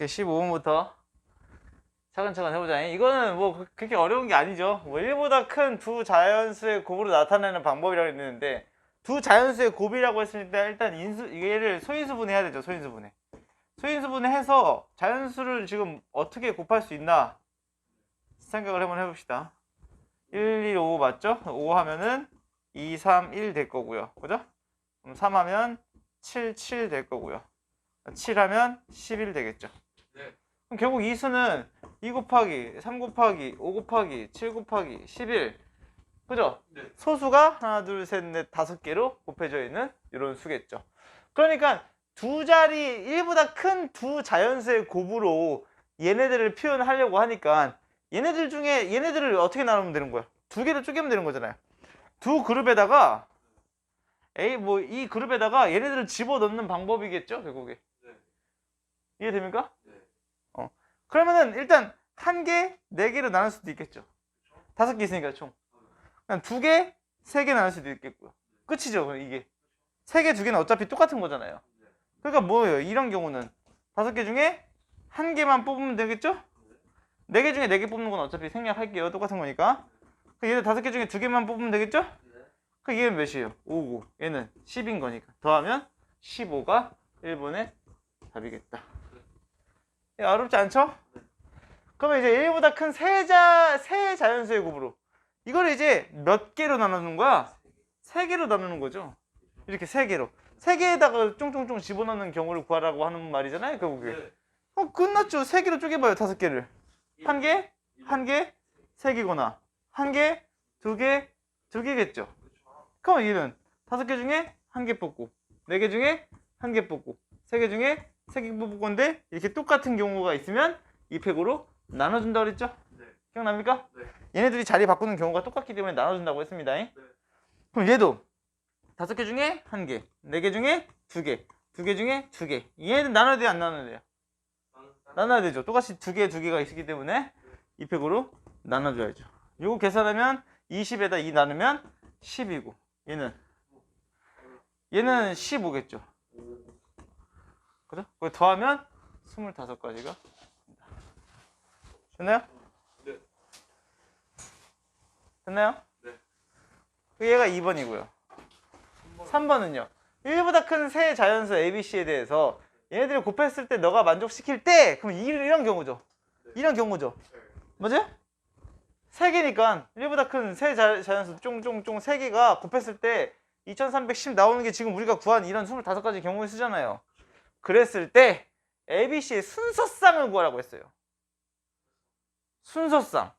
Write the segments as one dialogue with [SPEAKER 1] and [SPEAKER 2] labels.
[SPEAKER 1] 15번부터 차근차근 해보자. 이거는 뭐 그렇게 어려운 게 아니죠. 뭐 1보다 큰 두 자연수의 곱으로 나타내는 방법이라고 했는데, 두 자연수의 곱이라고 했으니까 일단 얘를 소인수분해 해야 되죠. 소인수분해. 소인수분해 해서 자연수를 지금 어떻게 곱할 수 있나 생각을 한번 해봅시다. 1, 2, 5 맞죠? 5 하면은 2, 3, 1 될 거고요. 그죠? 그럼 3 하면 7, 7 될 거고요. 7 하면 11 되겠죠.
[SPEAKER 2] 네.
[SPEAKER 1] 그럼 결국 이 수는 2 곱하기 3 곱하기 5 곱하기 7 곱하기 11, 그죠?
[SPEAKER 2] 네.
[SPEAKER 1] 소수가 하나 둘 셋 넷 5개로 곱해져 있는 이런 수겠죠. 그러니까 두 자리 1보다 큰 두 자연수의 곱으로 얘네들을 표현하려고 하니까 얘네들 중에 얘네들을 어떻게 나누면 되는 거야? 두 개를 쪼개면 되는 거잖아요. 두 그룹에다가 뭐 이 그룹에다가 얘네들을 집어넣는 방법이겠죠, 결국에.
[SPEAKER 2] 네.
[SPEAKER 1] 이해됩니까?
[SPEAKER 2] 네.
[SPEAKER 1] 그러면은 일단 한 개, 네 개로 나눌 수도 있겠죠. 5개 있으니까 총. 그냥 2개, 3개 나눌 수도 있겠고요. 끝이죠, 이게. 3개, 2개는 어차피 똑같은 거잖아요. 그러니까 뭐예요? 이런 경우는 5개 중에 한 개만 뽑으면 되겠죠? 4개 중에 4개 뽑는 건 어차피 생략할게요. 똑같은 거니까. 얘는 5개 중에 2개만 뽑으면 되겠죠? 그 얘는 몇이에요? 5고 얘는 10인 거니까 더하면 15가 1번의 답이겠다. 어렵지 않죠? 그러면 이제 1보다 큰 세 자연수의 곱으로 이걸 이제 몇 개로 나누는 거야? 3개로 나누는 거죠. 이렇게 3개로 3개에다가 쫑쫑쫑 집어넣는 경우를 구하라고 하는 말이잖아요, 결국에. 끝났죠. 3개로 쪼개봐요. 5개를. 1개, 1개, 3개거나 1개, 2개, 2개겠죠. 그럼 얘는 5개 중에 1개 뽑고 4개 중에 1개 뽑고 3개 중에 3개 뽑을 건데, 이렇게 똑같은 경우가 있으면 이 팩으로 나눠준다고 그랬죠?
[SPEAKER 2] 네.
[SPEAKER 1] 기억납니까?
[SPEAKER 2] 네.
[SPEAKER 1] 얘네들이 자리 바꾸는 경우가 똑같기 때문에 나눠준다고 했습니다.
[SPEAKER 2] 네.
[SPEAKER 1] 그럼 얘도 5개 중에 1개, 4개 중에 2개, 2개 중에 2개. 얘네들 나눠야 돼요, 안 나눠야 돼요? 나눠야 되죠. 똑같이 2개가 있기 때문에 이 팩으로 나눠줘야죠. 요거 계산하면 20에다 2 나누면 10이고 얘는 15겠죠. 그죠? 그거 더하면 25가지가 됐나요?
[SPEAKER 2] 네.
[SPEAKER 1] 됐나요?
[SPEAKER 2] 네.
[SPEAKER 1] 얘가 2번이고요. 3번은요. 1보다 큰 세 자연수 ABC에 대해서 얘네들을 곱했을 때 너가 만족시킬 때, 그럼 이런 경우죠. 이런 경우죠. 맞아요? 3개니까 1보다 큰 세 자연수 쫑쫑쫑 3개가 곱했을 때 2310 나오는 게 지금 우리가 구한 이런 25가지 경우의 수잖아요. 그랬을 때 ABC의 순서쌍을 구하라고 했어요. 순서쌍.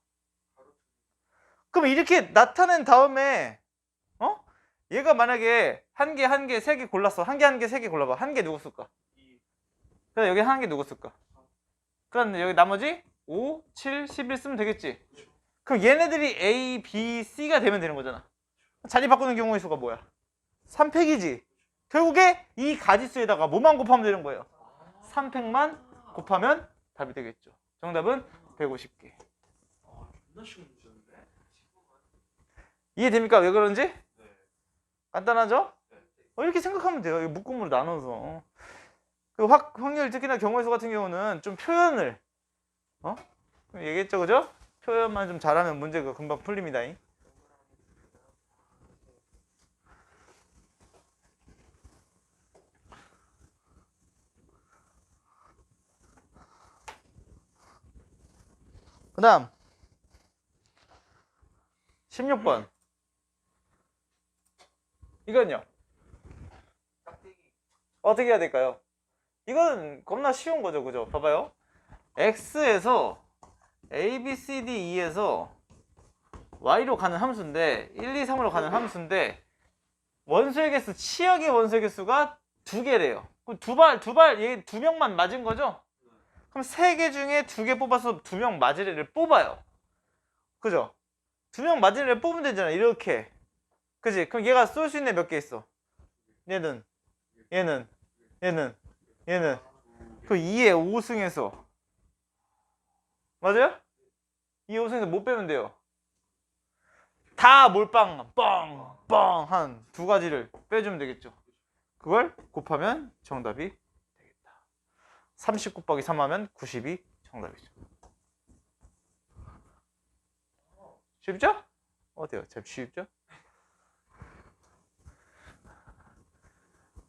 [SPEAKER 1] 그럼 이렇게 나타낸 다음에 얘가 만약에 1개, 1개, 3개 골랐어. 1개, 1개, 3개 골라봐. 1개 누구 쓸까? 그럼 여기 1개 누구 쓸까? 그럼 여기 나머지 5, 7, 11 쓰면 되겠지? 그럼 얘네들이 A, B, C가 되면 되는 거잖아. 자리 바꾸는 경우의 수가 뭐야? 3팩이지. 결국에 이 가지수에다가 뭐만 곱하면 되는 거예요? 3팩만 곱하면 답이 되겠죠. 정답은 150개.
[SPEAKER 2] 존나 쉬운 문제인데.
[SPEAKER 1] 이해됩니까? 왜 그런지?
[SPEAKER 2] 네.
[SPEAKER 1] 간단하죠? 이렇게 생각하면 돼요. 이거 묶음으로 나눠서. 확률, 특히나 경우의 수 같은 경우는 좀 표현을 얘기했죠, 그죠? 표현만 좀 잘하면 문제가 금방 풀립니다. 그 다음 16번. 이건요. 어떻게 해야 될까요? 이건 겁나 쉬운 거죠, 그죠? 봐봐요. X에서 A, B, C, D, E에서 Y로 가는 함수인데 1, 2, 3으로 가는 함수인데 원소의 개수, 치역의 원소의 개수가 2개래요. 그럼 얘 2명만 맞은 거죠? 그럼 3개 중에 2개 뽑아서 2명 맞을 애를 뽑아요. 그죠? 2명 맞을 애를 뽑으면 되잖아, 이렇게. 그지? 그럼 얘가 쏠 수 있는 애 몇 개 있어? 얘는 그 2의 5승에서 맞아요? 2의 5승에서 못 빼면 돼요. 다 몰빵 뻥뻥 한 2가지를 빼주면 되겠죠. 그걸 곱하면 정답이 되겠다. 30 곱하기 3 하면 90이 정답이죠. 쉽죠? 어때요? 참 쉽죠?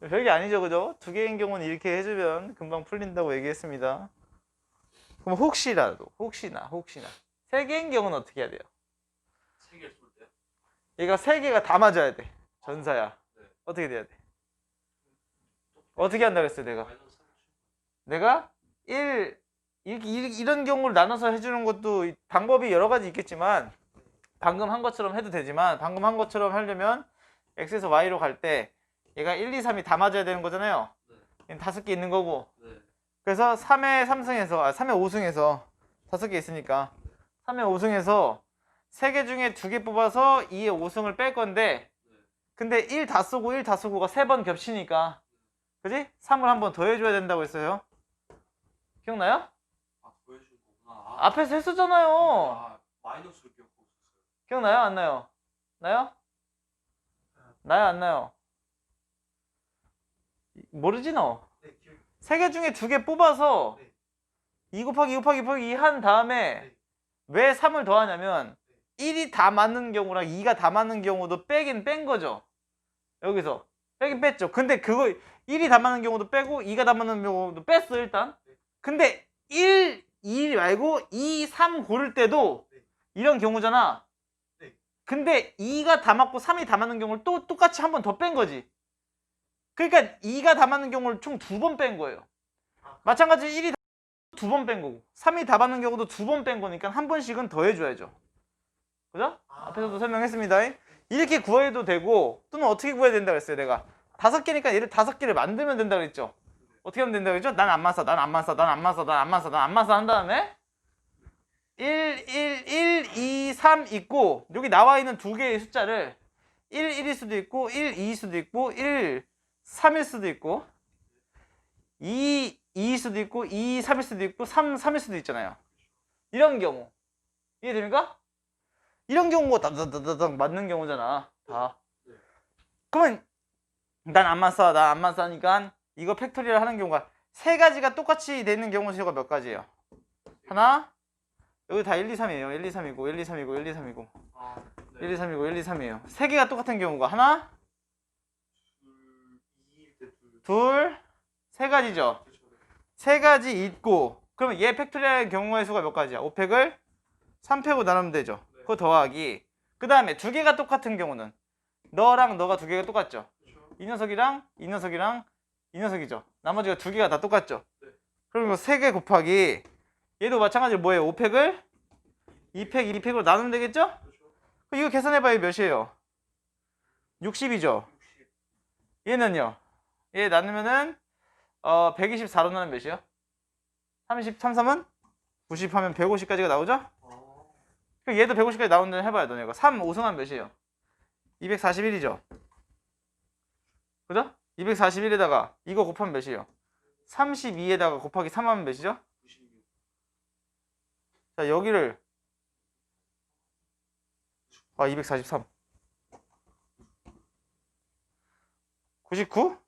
[SPEAKER 1] 별게 아니죠, 그죠? 두 개인 경우는 이렇게 해주면 금방 풀린다고 얘기했습니다. 그럼 혹시나 세 개인 경우는 어떻게 해야 돼요?
[SPEAKER 2] 세 개를 쏠 때.
[SPEAKER 1] 얘가 세 개가 다 맞아야 돼. 전사야.
[SPEAKER 2] 네.
[SPEAKER 1] 어떻게 돼야 돼? 어떻게 한다 그랬어요, 내가?
[SPEAKER 2] 마이너스 3.
[SPEAKER 1] 내가 이런 경우를 나눠서 해주는 것도 방법이 여러 가지 있겠지만 방금 한 것처럼 해도 되지만 방금 한 것처럼 하려면 x에서 y로 갈 때 얘가 1, 2, 3이 다 맞아야 되는 거잖아요.
[SPEAKER 2] 네.
[SPEAKER 1] 5개 있는 거고.
[SPEAKER 2] 네.
[SPEAKER 1] 그래서 3의 3승에서 3의 5승에서 5개 있으니까 3의 5승에서 3개 중에 2개 뽑아서 2의 5승을 뺄 건데 근데 1 다 쏘고 1 다 쏘고가 3번 겹치니까 그지? 3을 한 번 더 해줘야 된다고 했어요. 기억나요?
[SPEAKER 2] 아, 보여준 거구나.
[SPEAKER 1] 앞에서 했었잖아요.
[SPEAKER 2] 아, 마이너스를 기억하고 있었어요.
[SPEAKER 1] 기억나요? 안 나요? 나요? 나요? 안 나요? 모르지 너?
[SPEAKER 2] 네, 기억.
[SPEAKER 1] 3개 중에 2개 뽑아서
[SPEAKER 2] 네.
[SPEAKER 1] 2 곱하기 2 곱하기 2 곱하기 2 한 다음에
[SPEAKER 2] 네.
[SPEAKER 1] 왜 3을 더하냐면 1이 다 맞는 경우랑 2가 다 맞는 경우도 빼긴 뺀 거죠. 여기서 빼긴 뺐죠. 근데 그거 1이 다 맞는 경우도 빼고 2가 다 맞는 경우도 뺐어 일단. 근데 1, 2 말고 2, 3 고를 때도 이런 경우잖아. 근데 2가 다 맞고 3이 다 맞는 경우를 또 똑같이 한 번 더 뺀 거지. 그러니까 2가 다 맞는 경우를 총 2번 뺀 거예요. 마찬가지로 1이 2번 뺀 거고 3이 다 맞는 경우도 2번 뺀 거니까 한 번씩은 더 해줘야죠. 그죠? 앞에서도 설명했습니다. 이렇게 구해도 되고 또는 어떻게 구해야 된다 그랬어요 내가 5개니까 얘를 5개를 만들면 된다 그랬죠. 어떻게 하면 된다 그랬죠? 난 안 맞어 난 안 맞어 난 안 맞어 난 안 맞어 난 안 맞어 한 다음에 1, 2, 3 있고 여기 나와 있는 두 개의 숫자를 1, 1일 수도 있고 1, 2일 수도 있고 1, 3일 수도 있고 2, 2일 수도 있고 2, 3일 수도 있고 3, 3일 수도 있잖아요. 이런 경우 이해됩니까? 이런 경우가 다다다다닥 맞는 경우잖아 다. 그러면 난 안 맞어 난 안 맞어 하니까 이거 팩토리얼 하는 경우가 세 가지가 똑같이 되는 경우 수가 몇 가지예요? 하나 여기 다 1, 2, 3이에요 1, 2, 3이고 1, 2, 3이고 1, 2, 3이고
[SPEAKER 2] 아, 네.
[SPEAKER 1] 1, 2, 3이고 1, 2, 3이에요. 세 개가 똑같은 경우가 하나 둘 세 가지죠. 세 가지 있고 그러면 얘 팩토리얼 경우의 수가 몇 가지야? 5팩을 3팩으로 나누면 되죠. 그거 더하기 그 다음에 두 개가 똑같은 경우는 너랑 너가 두 개가 똑같죠. 이 녀석이랑 이 녀석이랑 이 녀석이죠. 나머지가 두 개가 다 똑같죠. 그럼 이거 3개 곱하기 얘도 마찬가지로 뭐예요? 5팩을 2팩 2팩으로 나누면 되겠죠? 이거 계산해봐요. 몇이에요? 60이죠. 얘는요? 얘 나누면은 124로 나누면 몇이요? 30, 33은 90 하면 150까지가 나오죠? 그럼 얘도 150까지 나오는데 해봐요. 너네가 3, 5승하면 몇이에요? 241이죠. 그죠? 241에다가 이거 곱하면 몇이에요? 32에다가 곱하기 3 하면 몇이죠? 자 여기를 243 99?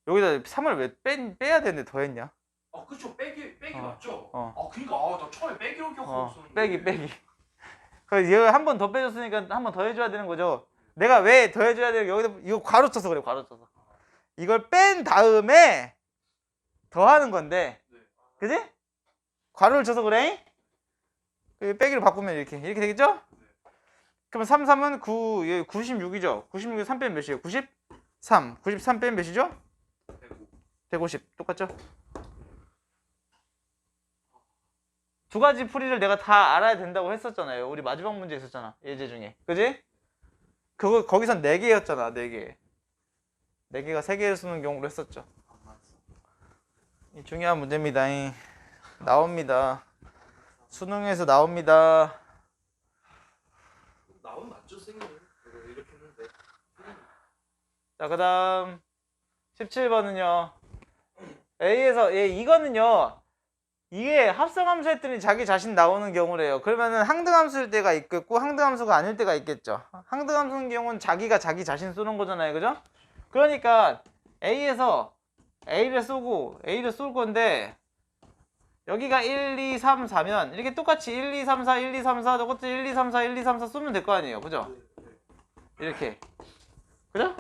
[SPEAKER 1] 여기다 3을 왜 빼야 되는데 더 했냐?
[SPEAKER 2] 아, 그쵸. 빼기 맞죠?
[SPEAKER 1] 어.
[SPEAKER 2] 아, 그니까 나 처음에 빼기로 기억하고 있었는데.
[SPEAKER 1] 빼기 그래서 얘 한 번 더 빼줬으니까 한 번 더 해줘야 되는 거죠. 내가 왜 더 해줘야 되는 여기다 이거 괄호 쳐서 그래. 괄호 쳐서 이걸 뺀 다음에 더 하는 건데 그지? 괄호를 쳐서 그래. 빼기로 바꾸면 이렇게 되겠죠? 그러면 33은 9, 96이죠. 96에 3 빼면 몇이에요? 93. 93 빼면 몇이죠? 150. 똑같죠? 두 가지 풀이를 내가 다 알아야 된다고 했었잖아요. 우리 마지막 문제 있었잖아. 예제 중에. 그지? 그거 거기선 4개였잖아. 4개. 4개가 3개를 쓰는 경우로 했었죠. 이 중요한 문제입니다. 나옵니다. 수능에서 나옵니다.
[SPEAKER 2] 나오면 맞죠, 선생님? 이렇게 했는데.
[SPEAKER 1] 자, 그 다음 17번은요. A에서 이거는요. 이게 합성함수 했더니 자기 자신 나오는 경우래요. 그러면은 항등함수일 때가 있겠고 항등함수가 아닐 때가 있겠죠. 항등함수인 경우는 자기가 자기 자신 쏘는 거잖아요. 그죠? 그러니까 A에서 A를 쏠 건데 여기가 1, 2, 3, 4면 이렇게 똑같이 1, 2, 3, 4, 1, 2, 3, 4 저것도 1, 2, 3, 4, 1, 2, 3, 4 쏘면 될 거 아니에요. 그죠? 이렇게. 그죠?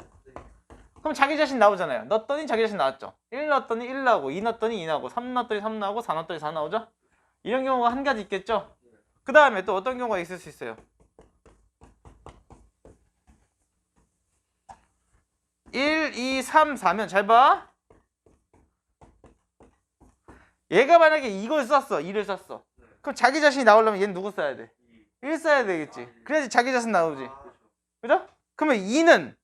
[SPEAKER 1] 그럼 자기 자신 나오잖아요. 넣었더니 자기 자신 나왔죠. 1 넣었더니 1 나오고 2 넣었더니 2 나오고 3 넣었더니 3 나오고 4 넣었더니 4 나오죠? 이런 경우가 한 가지 있겠죠? 그 다음에 또 어떤 경우가 있을 수 있어요? 1, 2, 3, 4면 잘 봐. 얘가 만약에 이걸 썼어. 2를 썼어. 그럼 자기 자신이 나오려면 얘는 누구 써야 돼? 1 써야 되겠지. 그래야지 자기 자신 나오지. 그죠? 그러면 2는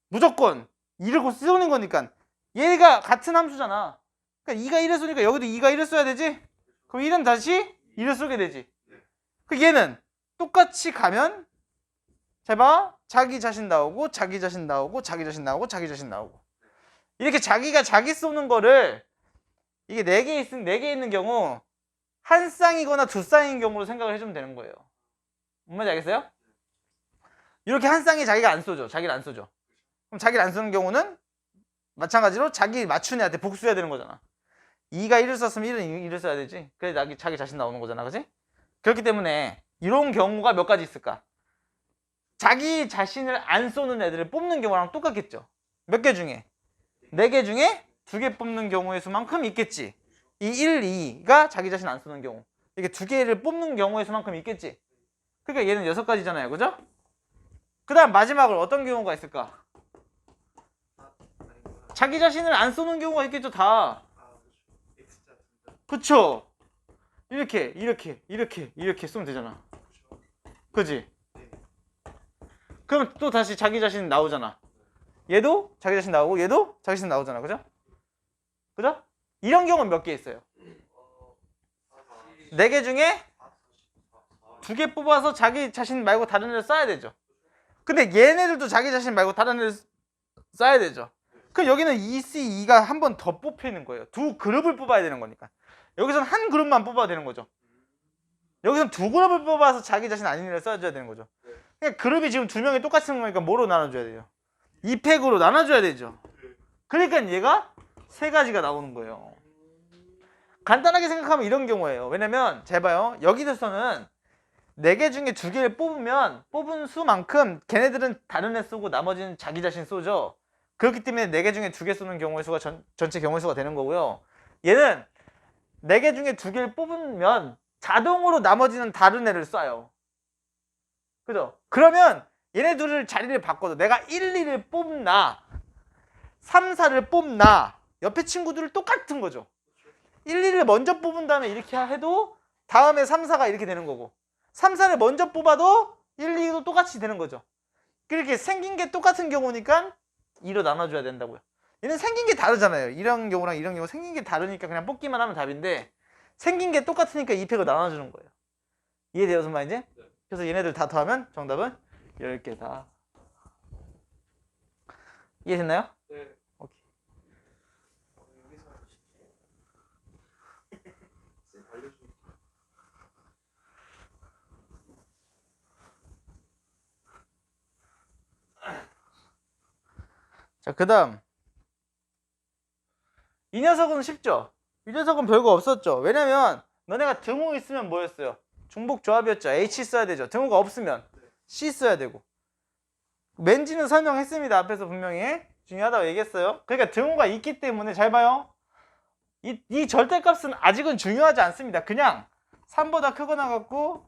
[SPEAKER 1] 무조건 2를 곧 쏘는 거니까 얘가 같은 함수잖아. 그러니까 2가 1을 쏘니까 여기도 2가 1을 써야 되지? 그럼 1은 다시 2를 쏘게 되지. 그 얘는 똑같이 가면 잘 봐. 자기 자신 나오고 자기 자신 나오고 자기 자신 나오고 자기 자신 나오고 이렇게 자기가 자기 쏘는 거를 이게 4개 있는 경우 한 쌍이거나 두 쌍인 경우로 생각을 해주면 되는 거예요. 뭔 말인지 알겠어요? 이렇게 한 쌍이 자기가 안 쏘죠. 자기를 안 쏘죠. 그럼 자기를 안 쏘는 경우는 마찬가지로 자기 맞춘 애한테 복수해야 되는 거잖아. 2가 1을 썼으면 1은 2를 써야 되지. 그래 자기 자신 나오는 거잖아. 그지? 그렇기 때문에 이런 경우가 몇 가지 있을까? 자기 자신을 안 쏘는 애들을 뽑는 경우랑 똑같겠죠. 몇 개 중에? 4개 중에 2개 뽑는 경우의 수만큼 있겠지. 이 1, 2가 자기 자신 안 쏘는 경우. 이게 2개를 뽑는 경우의 수만큼 있겠지. 그러니까 얘는 6가지잖아요. 그죠? 그 다음 마지막으로 어떤 경우가 있을까? 자기 자신을 안 쏘는 경우가 있겠죠. 다. 그쵸? 이렇게 쏘면 되잖아. 그지? 그럼 또 다시 자기 자신 나오잖아. 얘도 자기 자신 나오고 얘도 자기 자신 나오잖아. 그죠? 그죠? 이런 경우는 몇 개 있어요? 4개 중에 2개 뽑아서 자기 자신 말고 다른 애를 써야 되죠. 근데 얘네들도 자기 자신 말고 다른 애를 써야 되죠. 그럼 여기는 EC2가 한 번 더 뽑히는 거예요. 2그룹을 뽑아야 되는 거니까. 여기서는 한 그룹만 뽑아야 되는 거죠. 여기서는 2그룹을 뽑아서 자기 자신 아닌 애를 써줘야 되는 거죠. 그러니까 그룹이 지금 2명이 똑같이 쓰는 거니까 뭐로 나눠줘야 돼요? 2팩으로 나눠줘야 되죠. 그러니까 얘가 3가지가 나오는 거예요. 간단하게 생각하면 이런 경우예요. 왜냐면 잘 봐요. 여기서는 4개 중에 2개를 뽑으면 뽑은 수만큼 걔네들은 다른 애 쏘고 나머지는 자기 자신 쏘죠. 그렇기 때문에 4개 중에 2개 쏘는 경우의 수가 전체 경우의 수가 되는 거고요. 얘는 4개 중에 2개를 뽑으면 자동으로 나머지는 다른 애를 쏴요. 그죠? 그러면 얘네 둘을 자리를 바꿔도 내가 1, 2를 뽑나 3, 4를 뽑나 옆에 친구들을 똑같은 거죠. 1, 2를 먼저 뽑은 다음에 이렇게 해도 다음에 3, 4가 이렇게 되는 거고 3, 4를 먼저 뽑아도 1, 2도 똑같이 되는 거죠. 그렇게 생긴 게 똑같은 경우니까 2로 나눠줘야 된다고요. 얘는 생긴 게 다르잖아요. 이런 경우랑 이런 경우 생긴 게 다르니까 그냥 뽑기만 하면 답인데 생긴 게 똑같으니까 2팩을 나눠주는 거예요. 이해돼요? 무슨 말인지? 그래서 얘네들 다 더하면 정답은 10개다. 이해됐나요?
[SPEAKER 2] 네.
[SPEAKER 1] 오케이. 자, 그 다음 이 녀석은 쉽죠? 이 녀석은 별거 없었죠? 왜냐면 너네가 등호 있으면 뭐였어요? 중복조합이었죠. H 써야 되죠. 등호가 없으면 C 써야 되고 왠지는 설명했습니다. 앞에서 분명히 중요하다고 얘기했어요. 그러니까 등호가 있기 때문에 잘 봐요. 이 절대값은 아직은 중요하지 않습니다. 그냥 3보다 크거나 같고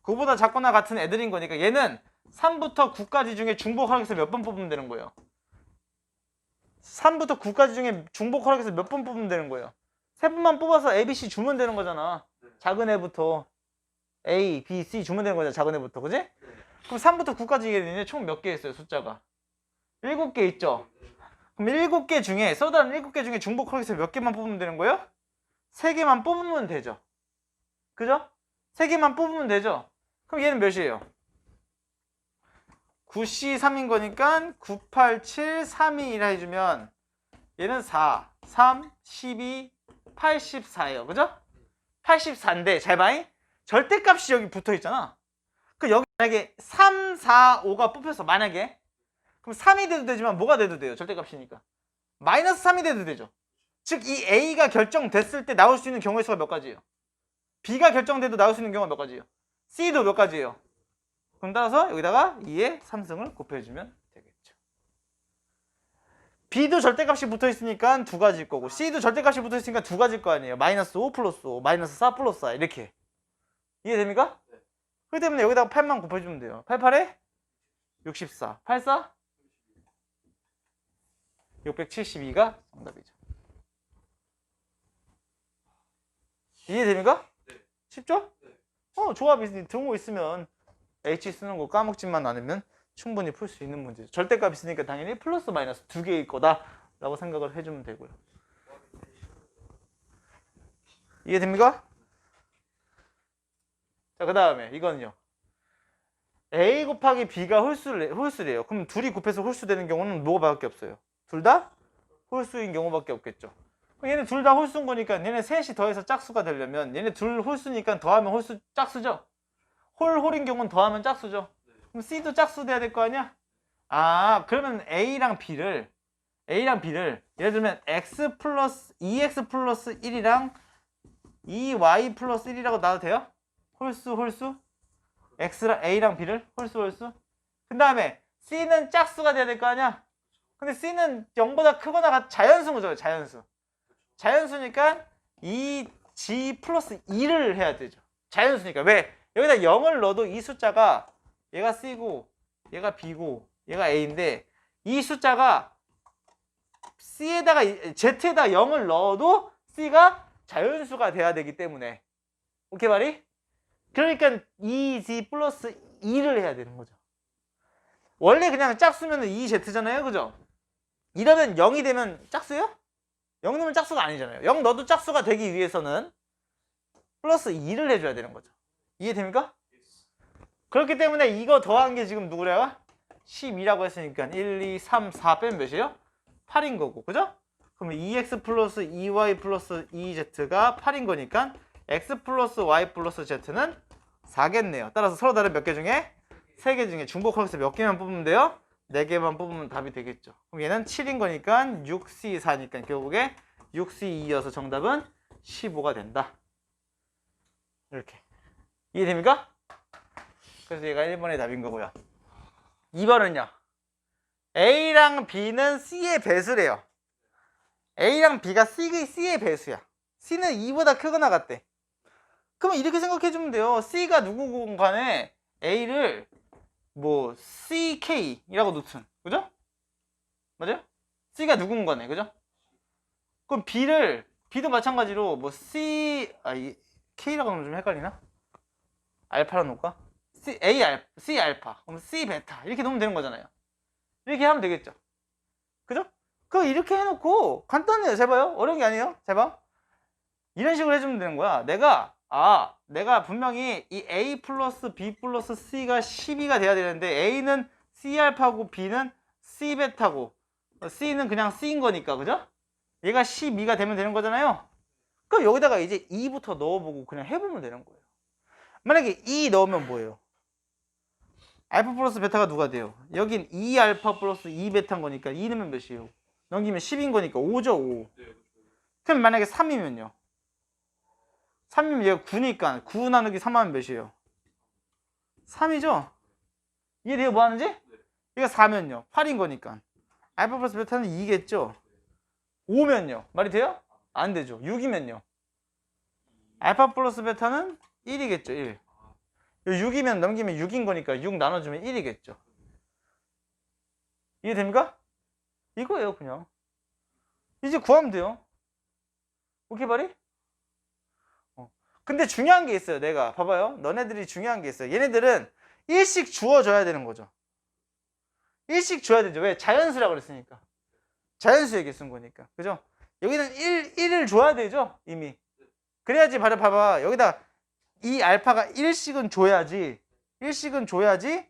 [SPEAKER 1] 9보다 작거나 같은 애들인 거니까 얘는 3부터 9까지 중에 중복 허락해서 몇 번 뽑으면 되는 거예요. 3부터 9까지 중에 중복 허락해서 몇 번 뽑으면 되는 거예요. 3번만 뽑아서 A, B, C 주면 되는 거잖아. 작은 애부터 A, B, C 주면 되는 거잖아. 작은 애부터. 그지? 그럼 3부터 9까지 얘기해 되는데 총 몇 개 있어요? 숫자가 7개 있죠? 그럼 7개 중에 써다는 7개 중에 중복 허락해서 몇 개만 뽑으면 되는 거예요? 3개만 뽑으면 되죠. 그죠? 3개만 뽑으면 되죠? 그럼 얘는 몇이에요? 9C 3인 거니까 9, 8, 7, 3, 2 1 해주면 얘는 4, 3, 12, 84예요. 그죠? 84인데 잘 봐잉? 절대값이 여기 붙어 있잖아. 그 여기 만약에 3, 4, 5가 뽑혔어. 만약에 그럼 3이 돼도 되지만 뭐가 돼도 돼요. 절대값이니까 마이너스 3이 돼도 되죠. 즉 이 A가 결정됐을 때 나올 수 있는 경우의 수가 몇 가지예요? B가 결정돼도 나올 수 있는 경우가 몇 가지예요? C도 몇 가지예요? 그럼 따라서 여기다가 2의 3승을 곱해주면 되겠죠. B도 절대값이 붙어있으니까 두 가지일 거고 C도 절대값이 붙어있으니까 두 가지일 거 아니에요. 마이너스 5 플러스 5, 마이너스 4 플러스 4 이렇게. 이해됩니까?
[SPEAKER 2] 네.
[SPEAKER 1] 그렇기 때문에 여기다가 8만 곱해주면 돼요. 88에 64, 84 672가 정답이죠. 이해됩니까?
[SPEAKER 2] 네.
[SPEAKER 1] 쉽죠?
[SPEAKER 2] 네.
[SPEAKER 1] 조합이 등호 있으면 H 쓰는 거 까먹지만 않으면 충분히 풀 수 있는 문제죠. 절대값 있으니까 당연히 플러스 마이너스 두 개일 거다 라고 생각을 해주면 되고요. 이해됩니까? 자, 그 다음에 이거는요. A 곱하기 B가 홀수래요. 그럼 둘이 곱해서 홀수되는 경우는 뭐가밖에 없어요? 둘 다 홀수인 경우밖에 없겠죠. 얘네 둘 다 홀수인 거니까 얘네 셋이 더해서 짝수가 되려면 얘네 둘 홀수니까 더하면 홀수 짝수죠. 홀인 경우는 더하면 짝수죠. 그럼 C도 짝수 돼야 될 거 아니야? 그러면 A랑 B를 예를 들면 X 플러스 2X 플러스 1이랑 2Y 플러스 1이라고 놔도 돼요? 홀수 X랑 A랑 B를 홀수 그 다음에 C는 짝수가 돼야 될 거 아니야? 근데 C는 0보다 크거나 자연수인 거죠. 자연수니까 2G 플러스 2를 해야 되죠. 자연수니까. 왜? 여기다 0을 넣어도 이 숫자가 얘가 C고 얘가 B고 얘가 A인데 이 숫자가 C에다가 Z에다 0을 넣어도 C가 자연수가 돼야 되기 때문에 오케이 말이? 그러니까 2G 플러스 2를 해야 되는 거죠. 원래 그냥 짝수면 2Z잖아요. 그죠? 이러면 0이 되면 짝수예요? 0 넣으면 짝수가 아니잖아요. 0 넣어도 짝수가 되기 위해서는 플러스 2를 해줘야 되는 거죠. 이해됩니까? 그렇기 때문에 이거 더한 게 지금 누구래요? 12라고 했으니까 1, 2, 3, 4 빼면 몇이에요? 8인 거고. 그죠? 그러면 2x 플러스 2y 플러스 2z가 8인 거니까 x 플러스 y 플러스 z는 4겠네요. 따라서 서로 다른 몇 개 중에? 3개 중에 중복하면서 몇 개만 뽑으면 돼요? 4개만 뽑으면 답이 되겠죠. 그럼 얘는 7인 거니까 6C4니까 결국에 6C2여서 정답은 15가 된다. 이렇게. 이해됩니까? 그래서 얘가 1번의 답인 거고요. 2번은요. A랑 B는 C의 배수래요. A랑 B가 C의 배수야. C는 2보다 크거나 같대. 그러면 이렇게 생각해주면 돼요. C가 누구건 간에 A를 뭐 CK이라고 놓든. 그죠? 맞아요? C가 누군 거네. 그죠? 그럼 B도 마찬가지로 뭐 K라고 하면 좀 헷갈리나? 알파로 놓을까? C 알파, 그럼 C 베타 이렇게 놓으면 되는 거잖아요. 이렇게 하면 되겠죠. 그죠? 그거 이렇게 해놓고 간단해요. 잘 봐요. 어려운 게 아니에요. 잘 봐. 이런 식으로 해주면 되는 거야. 내가 분명히 이 A 플러스 B 플러스 C가 12가 돼야 되는데 A는 C 알파고 B는 C 베타고 C는 그냥 C인 거니까. 그죠? 얘가 12가 되면 되는 거잖아요. 그럼 여기다가 이제 2부터 넣어보고 그냥 해보면 되는 거예요. 만약에 2 넣으면 뭐예요? 알파 플러스 베타가 누가 돼요? 여긴 2 알파 플러스 2 베타인 거니까 2 넣으면 몇이에요? 넘기면 10인 거니까 5죠 5. 그럼 만약에 3이면요? 3이면 얘가 9니까 9 나누기 3 하면 몇이에요? 3이죠? 이해돼요? 뭐 하는지? 얘가 4면요? 8인 거니까 알파 플러스 베타는 2겠죠? 5면요? 말이 돼요? 안 되죠. 6이면요? 알파 플러스 베타는 1이겠죠 1. 6이면 넘기면 6인 거니까 6 나눠주면 1이겠죠. 이해됩니까? 이거예요 그냥. 이제 구하면 돼요. 오케이 바리? 근데 중요한 게 있어요. 내가 봐봐요. 너네들이 중요한 게 있어요. 얘네들은 1씩 주어줘야 되는 거죠. 1씩 줘야 되죠. 왜? 자연수라고 그랬으니까. 자연수에게 쓴 거니까. 그죠? 여기는 1을 줘야 되죠 이미. 그래야지 봐봐. 여기다 이 알파가 1씩은 줘야지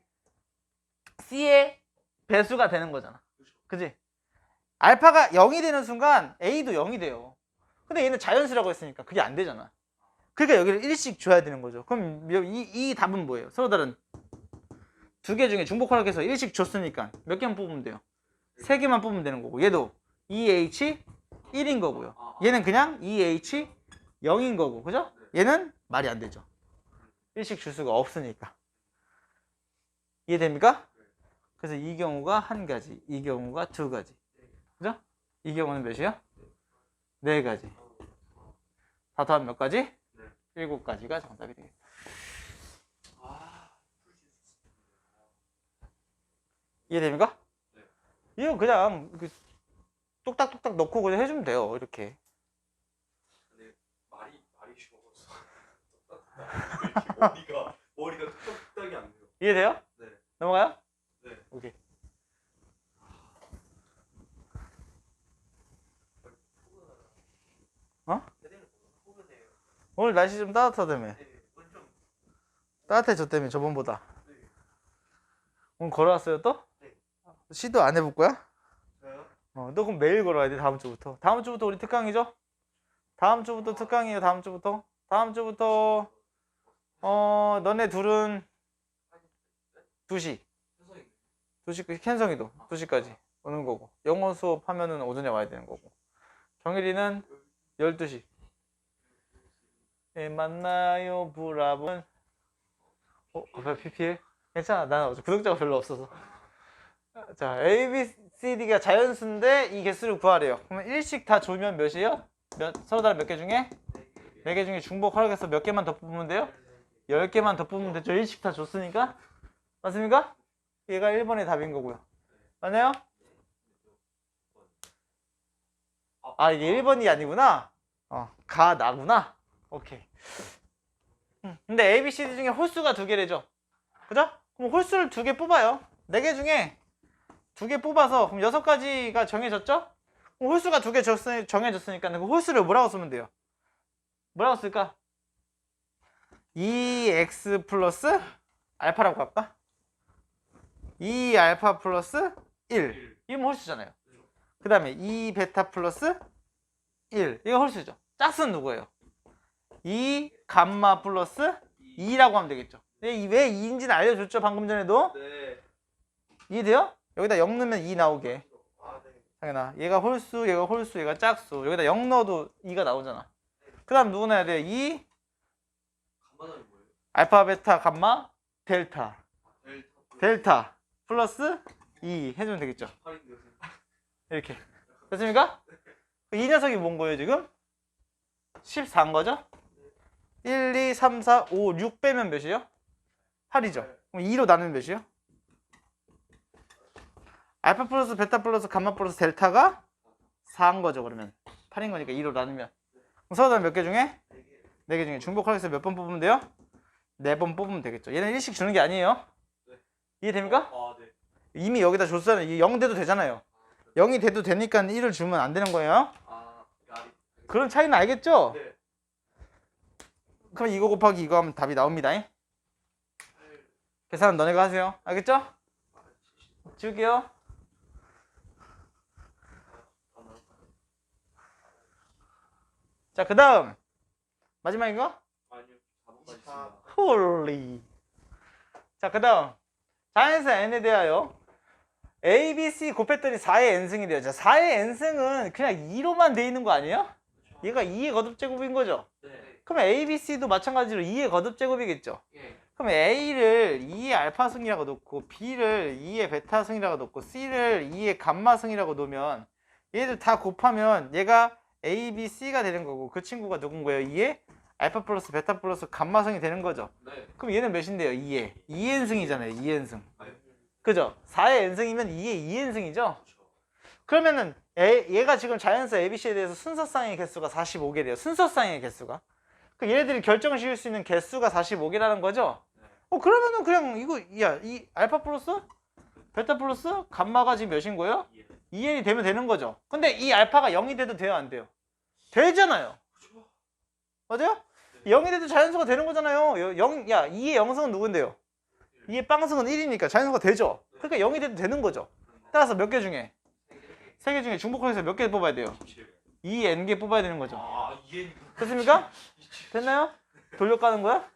[SPEAKER 1] C의 배수가 되는 거잖아. 그지? 알파가 0이 되는 순간 A도 0이 돼요. 근데 얘는 자연수라고 했으니까 그게 안 되잖아. 그러니까 여기를 1씩 줘야 되는 거죠. 그럼 이 답은 뭐예요? 서로 다른 두 개 중에 중복하락해서 1씩 줬으니까 몇 개만 뽑으면 돼요? 3개만 뽑으면 되는 거고 얘도 EH 1인 거고요. 얘는 그냥 EH 0인 거고, 그죠? 얘는 말이 안 되죠. 일식 줄 수가 없으니까. 이해됩니까? 그래서 이 경우가 한 가지, 이 경우가 두 가지. 그죠? 이 경우는 몇이요? 네 가지. 다 더하면 몇 가지? 7가지가 정답이 되겠다. 이해됩니까? 이거 그냥 똑딱똑딱 넣고 그냥 해주면 돼요. 이렇게.
[SPEAKER 2] 근데 말이 쉬워서 머리가 뚝딱뚝딱이 안 돼요.
[SPEAKER 1] 이해돼요?
[SPEAKER 2] 네.
[SPEAKER 1] 넘어가요?
[SPEAKER 2] 네.
[SPEAKER 1] 오케이. 어? 오늘 날씨 좀 따뜻하다며. 따뜻해졌다며 저번보다. 오늘 걸어왔어요 또? 시도 안 해볼 거야? 너 그럼 매일 걸어야 돼 다음 주부터. 다음 주부터 우리 특강이죠? 다음 주부터 특강이에요. 다음 주부터. 다음 주부터 너네 둘은 2시. 2시 캔성이도 2시까지 오는 거고. 영어 수업 하면은 오전에 와야 되는 거고. 경일이는 12시. 네, 만나요 브라분. 왜 PPL? 괜찮아. 나는 어제 구독자가 별로 없어서. 자, A, B, C, D가 자연수인데 이 개수를 구하래요. 그러면 1씩 다 조면 몇이에요? 서로 다른 몇 개 중에? 4개 중에 중복 허락해서 몇 개만 더 뽑으면 돼요? 10개만 더 뽑으면 되죠. 1씩 다 줬으니까. 맞습니까? 얘가 1번의 답인 거고요. 맞나요? 아, 이게 1번이 아니구나. 가, 나구나. 오케이. 근데 A, B, C, D 중에 홀수가 2개래죠. 그죠? 그럼 홀수를 2개 뽑아요. 4개 중에 2개 뽑아서 그럼 6가지가 정해졌죠? 그럼 홀수가 2개 정해졌으니까 그 홀수를 뭐라고 쓰면 돼요? 뭐라고 쓸까? 2x 플러스 알파라고 할까? 2알파 플러스 1. 이건 홀수잖아요. 그 다음에 2베타 플러스 1. 이거 홀수죠. 짝수는 누구예요? 2 감마 플러스 2라고 하면 되겠죠. 왜 2인지는 알려줬죠? 방금 전에도.
[SPEAKER 2] 네.
[SPEAKER 1] 이해돼요? 여기다 0 넣으면 2 나오게. 당연하. 얘가 홀수, 얘가 홀수, 얘가 짝수. 여기다 0 넣어도 2가 나오잖아. 그 다음 누구 넣어야 돼요? 2
[SPEAKER 2] 감마당이 뭐예요?
[SPEAKER 1] 알파, 베타, 감마, 델타. 델타 플러스 2 해주면 되겠죠. 이렇게. 됐습니까? 이 녀석이 뭔 거예요 지금? 14인 거죠? 1, 2, 3, 4, 5, 6 빼면 몇이에요? 8이죠. 그럼 2로 나누면 몇이에요? 알파 플러스 베타 플러스 감마 플러스 델타가 4인 거죠. 그러면 8인 거니까 2로 나누면. 그럼 서로 몇 개 중에? 4개 중에 중복하겠어 몇 번 뽑으면 돼요? 4번 뽑으면 되겠죠. 얘는 1씩 주는 게 아니에요. 이해됩니까?
[SPEAKER 2] 네.
[SPEAKER 1] 이미 여기다 줬잖아요. 이게 0 돼도 되잖아요. 0이 돼도 되니까 1을 주면 안 되는 거예요. 그런 차이는 알겠죠?
[SPEAKER 2] 네.
[SPEAKER 1] 그럼 이거 곱하기 이거 하면 답이 나옵니다. 계산은 너네가 하세요. 알겠죠? 지울게요. 자, 그 다음 마지막인가?
[SPEAKER 2] 아니요. 4번까지 있습니다.
[SPEAKER 1] 홀리. 자, 그 다음 자연수 n에 대하여 a, b, c 곱했더니 4의 n승이 돼요. 자, 4의 n승은 그냥 2로만 돼 있는 거 아니에요? 얘가 2의 거듭제곱인 거죠.
[SPEAKER 2] 네.
[SPEAKER 1] 그럼 a, b, c도 마찬가지로 2의 거듭제곱이겠죠.
[SPEAKER 2] 예.
[SPEAKER 1] 그럼 a를 2의 알파승이라고 놓고 b를 2의 베타승이라고 놓고 c를 2의 감마승이라고 놓으면 얘들 다 곱하면 얘가 a, b, c가 되는 거고 그 친구가 누군 거예요? 2의 알파 플러스 베타 플러스 감마승이 되는 거죠.
[SPEAKER 2] 네.
[SPEAKER 1] 그럼 얘는 몇인데요? 2의 2n승이잖아요. 2n승. 그죠? 4의 n승이면 2의 2n승이죠. 그러면은 얘가 지금 자연수 ABC에 대해서 순서쌍의 개수가 45개래요. 순서쌍의 개수가. 그 얘네들이 결정을 지을 수 있는 개수가 45개라는 거죠. 그러면은 그냥 이거 이 알파 플러스 베타 플러스 감마가 지금 몇인 거예요? 2n이 되면 되는 거죠. 근데 이 알파가 0이 돼도 돼요, 안 돼요? 되잖아요. 맞아요? 0이 돼도 자연수가 되는 거잖아요. 2의 0승은 누군데요? 2의 빵승은 1이니까 자연수가 되죠. 그러니까 0이 돼도 되는 거죠. 따라서 몇 개 중에? 3개 중에 중복해서 몇 개 뽑아야 돼요? 2n개 뽑아야 되는 거죠. 됐습니까? 됐나요? 돌려가는 거야?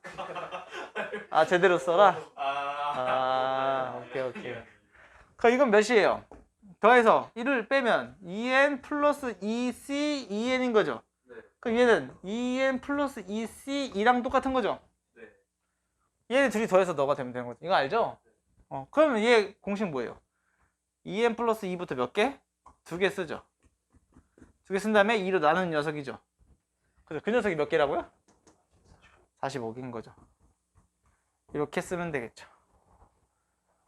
[SPEAKER 1] 제대로 써라? 오케이. 그럼 이건 몇이에요? 더해서 1을 빼면 2n 플러스 2c 2n인 거죠.
[SPEAKER 2] 네.
[SPEAKER 1] 그럼 얘는 2n 플러스 2c 2랑 똑같은 거죠.
[SPEAKER 2] 네.
[SPEAKER 1] 얘네 둘이 더해서 너가 되면 되는 거죠. 이거 알죠? 그러면 얘 공식 뭐예요? 2n 플러스 2부터 몇 개? 2개 쓰죠. 2개 쓴 다음에 2로 나누는 녀석이죠. 그죠? 그 녀석이 몇 개라고요? 45개인 거죠. 이렇게 쓰면 되겠죠.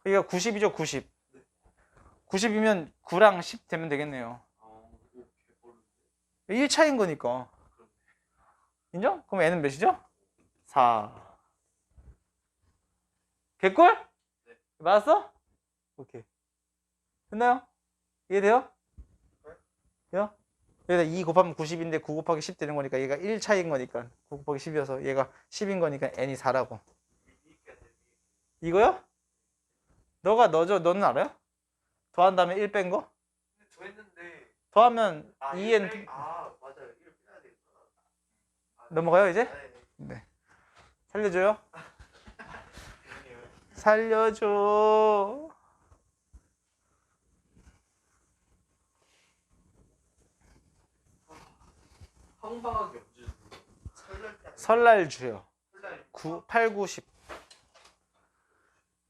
[SPEAKER 1] 이거 90이죠, 90. 90이면 9랑 10 되면 되겠네요.
[SPEAKER 2] 아, 오, 개버릇.
[SPEAKER 1] 1 차인 거니까. 인정? 그럼 n은 몇이죠? 4. 개꿀?
[SPEAKER 2] 네.
[SPEAKER 1] 맞았어? 오케이. 됐나요? 이해돼요? 돼요? 여기다 2 곱하면 90인데 9 곱하기 10 되는 거니까 얘가 1 차이인 거니까 9 곱하기 10이어서 얘가 10인 거니까 n이 4라고. 이거요? 너가 넣어줘. 너는 알아요? 더한 다음에 1 뺀 거?
[SPEAKER 2] 근데 저 했는데.
[SPEAKER 1] 더하면
[SPEAKER 2] 아,
[SPEAKER 1] 2n
[SPEAKER 2] 맞아요. 1을 빼야 되겠구나.
[SPEAKER 1] 넘어가요 이제?
[SPEAKER 2] 네.
[SPEAKER 1] 네. 살려줘요.
[SPEAKER 2] 죄송해요.
[SPEAKER 1] 살려줘.
[SPEAKER 2] 황방학이 언제 주고?
[SPEAKER 1] 설날 주요.
[SPEAKER 2] 설날
[SPEAKER 1] 8, 9, 10.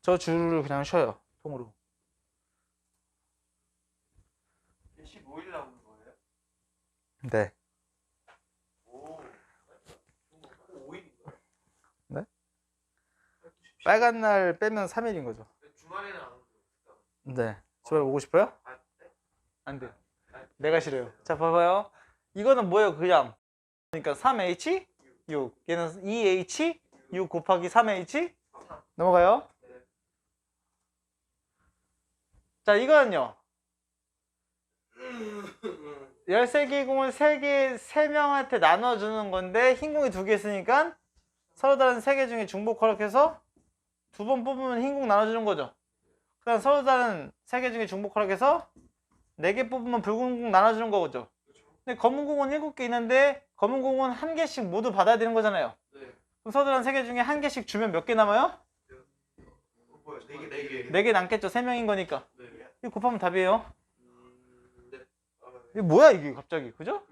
[SPEAKER 1] 저 주를 그냥 쉬어요. 통으로.
[SPEAKER 2] 15일 남은 거예요?
[SPEAKER 1] 네.
[SPEAKER 2] 오. 5일인가요?
[SPEAKER 1] 네? 빨간 날 빼면 3일인 거죠.
[SPEAKER 2] 주말에는 안 오죠.
[SPEAKER 1] 네. 주말 오고 싶어요?
[SPEAKER 2] 아, 네?
[SPEAKER 1] 안 돼요. 내가 싫어요. 자, 봐봐요. 이거는 뭐예요? 그냥. 그러니까 3H, 6. 얘는 2H, 6 곱하기 3H. 넘어가요.
[SPEAKER 2] 네.
[SPEAKER 1] 자, 이거는요. 13개 공을 3명한테 나눠주는 건데 흰 공이 2개 있으니까 서로 다른 3개 중에 중복 허락해서 2번 뽑으면 흰 공 나눠주는 거죠. 그다음 서로 다른 3개 중에 중복 허락해서 4개 뽑으면 붉은 공 나눠주는 거죠. 근데 검은 공은 7개 있는데 검은 공은 1개씩 모두 받아야 되는 거잖아요.
[SPEAKER 2] 네.
[SPEAKER 1] 그럼 서로 다른 3개 중에 1개씩 주면 몇 개 남아요?
[SPEAKER 2] 뭐야? 4개.
[SPEAKER 1] 4개 남겠죠. 3명인 거니까.
[SPEAKER 2] 네.
[SPEAKER 1] 이거 곱하면 답이에요.
[SPEAKER 2] 네.
[SPEAKER 1] 이게 뭐야 이게 갑자기. 그죠?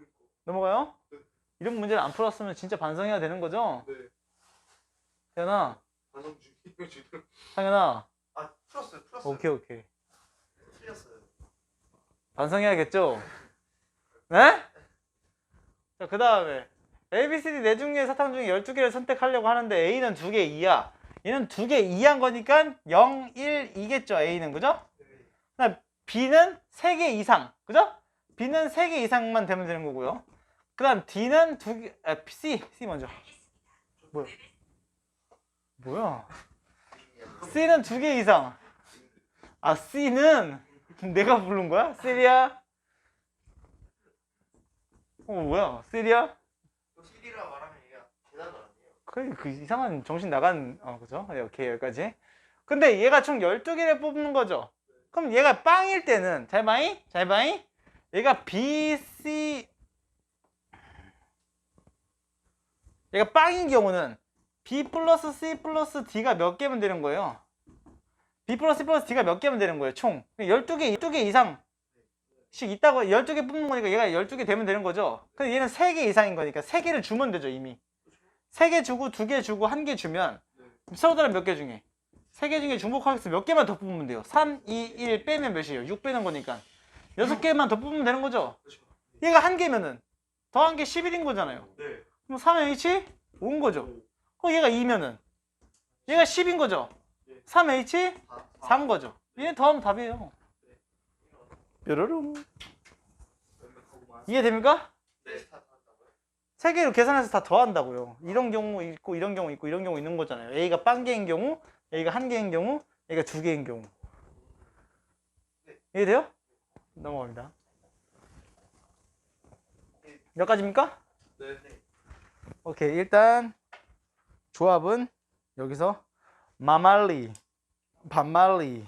[SPEAKER 1] 넘어가요? 이런 문제를 안 풀었으면 진짜 반성해야 되는 거죠?
[SPEAKER 2] 네.
[SPEAKER 1] 태연아,
[SPEAKER 2] 반성 중이에요 지금.
[SPEAKER 1] 상현아.
[SPEAKER 2] 아, 풀었어요.
[SPEAKER 1] 오케이.
[SPEAKER 2] 틀렸어요.
[SPEAKER 1] 반성해야겠죠? 네? 자, 그 다음에 ABCD 4종류의 사탕 중에 12개를 선택하려고 하는데 A는 2개 이하, 얘는 2개 이하인 거니까 0, 1, 2겠죠. A는. 그죠? 그다음 B는 3개 이상. 그죠? B는 3개 이상만 되면 되는 거고요. 그 다음 D는 2개, C 먼저. 뭐야? C는 2개 이상. 아, C는 내가 부른 거야? C리야? 뭐야? C리야?
[SPEAKER 2] 또 CD라 말하면 얘가 계산도 아니에요.
[SPEAKER 1] 그 이상한 정신 나간, 그죠? 오케이, 여기까지. 근데 얘가 총 12개를 뽑는 거죠. 그럼 얘가 빵일 때는, 잘 봐잉? 얘가 B, C, 얘가 빵인 경우는 B 플러스 C 플러스 D가 몇 개면 되는 거예요? B 플러스 C 플러스 D가 몇 개면 되는 거예요, 총. 12개 이상씩 있다고, 12개 뽑는 거니까 얘가 12개 되면 되는 거죠. 근데 얘는 3개 이상인 거니까 3개를 주면 되죠, 이미. 3개 주고, 2개 주고, 1개 주면 서로 다른 몇 개 중에 3개 중에 중복하겠어 몇 개만 더 뽑으면 돼요. 3, 2, 1 빼면 몇이에요? 6 빼는 거니까 6개만 더 뽑으면 되는 거죠. 얘가 1개면은 더한 게 11인 거잖아요.
[SPEAKER 2] 네.
[SPEAKER 1] 그럼 3H 5인 거죠. 그럼 얘가 2면은 얘가 10인 거죠. 3H 4인 거죠. 얘 더하면 답이에요. 뾰로롱. 이해됩니까?
[SPEAKER 2] 네.
[SPEAKER 1] 3개로 계산해서 다 더한다고요. 이런 경우 있고 이런 경우 있고 이런 경우 있는 거잖아요. A가 빵 개인 경우, A가 1개인 경우, A가 2개인 경우. 이해돼요? 넘어갑니다. 여기까지입니까?
[SPEAKER 2] 네.
[SPEAKER 1] 오케이, 일단 조합은 여기서 마말리, 반말리,